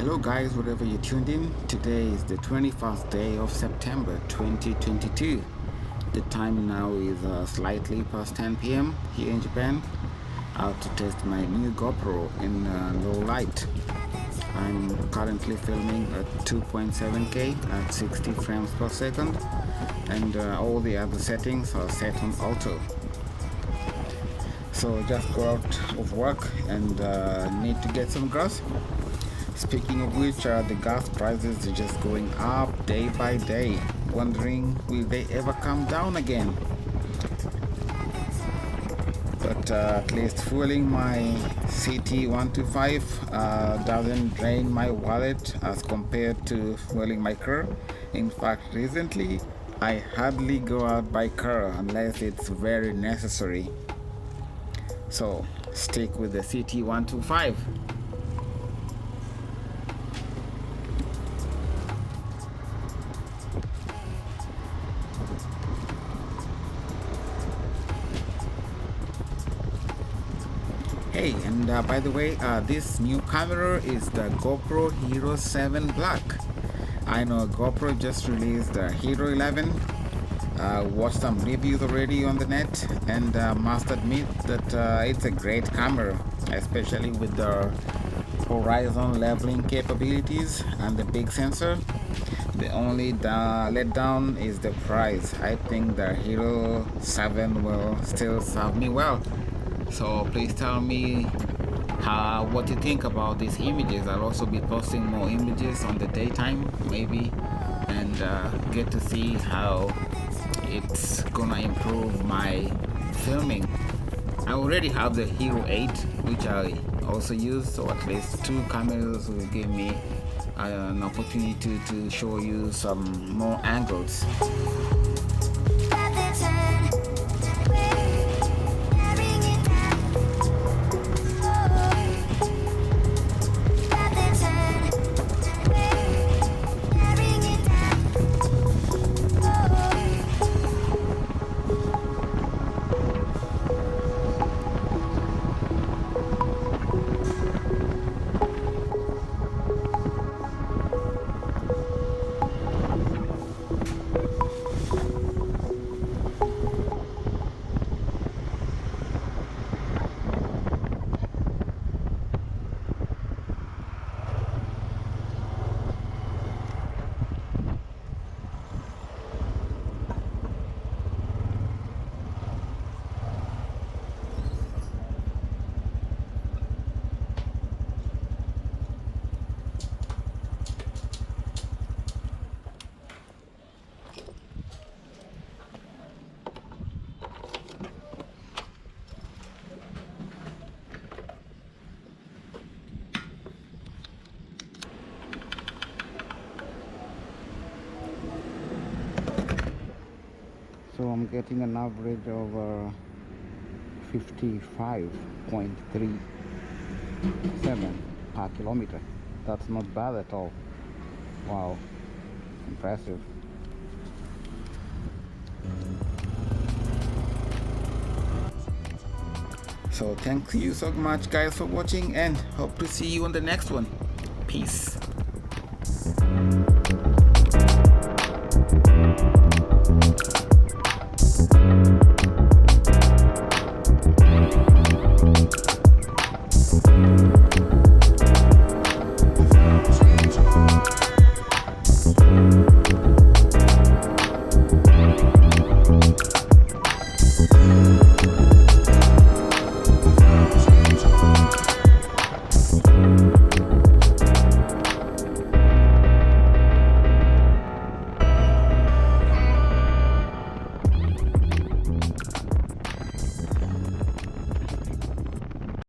Hello guys, wherever you tuned in, today is the 21st day of September 2022. The time now is slightly past 10 p.m. here in Japan. Out to test my new Gopro in low light. I'm currently filming at 2.7K at 60 frames per second, and all the other settings are set on auto. So just got out of work and need to get some gas. Speaking of which, the gas prices are just going up day by day. Wondering, will they ever come down again? But at least fueling my CT125 doesn't drain my wallet as compared to fueling my car. In fact, recently I hardly go out by car unless it's very necessary. So stick with the CT125. Hey, and by the way, this new camera is the GoPro Hero 7 Black. I know GoPro just released the Hero 11. Watched some reviews already on the net, and must admit that it's a great camera, especially with the horizon leveling capabilities and the big sensor. The only letdown is the price. I think the Hero 7 will still serve me well. So please tell me what you think about these images. I'll also be posting more images on the daytime maybe, and get to see how it's gonna improve my filming. I already have the Hero 8, which I also use, so at least two cameras will give me an opportunity to show you some more angles. So I'm getting an average of 55.37 per kilometer. That's not bad at all. Wow, impressive. So thank you so much guys for watching, and hope to see you on the next one. Peace.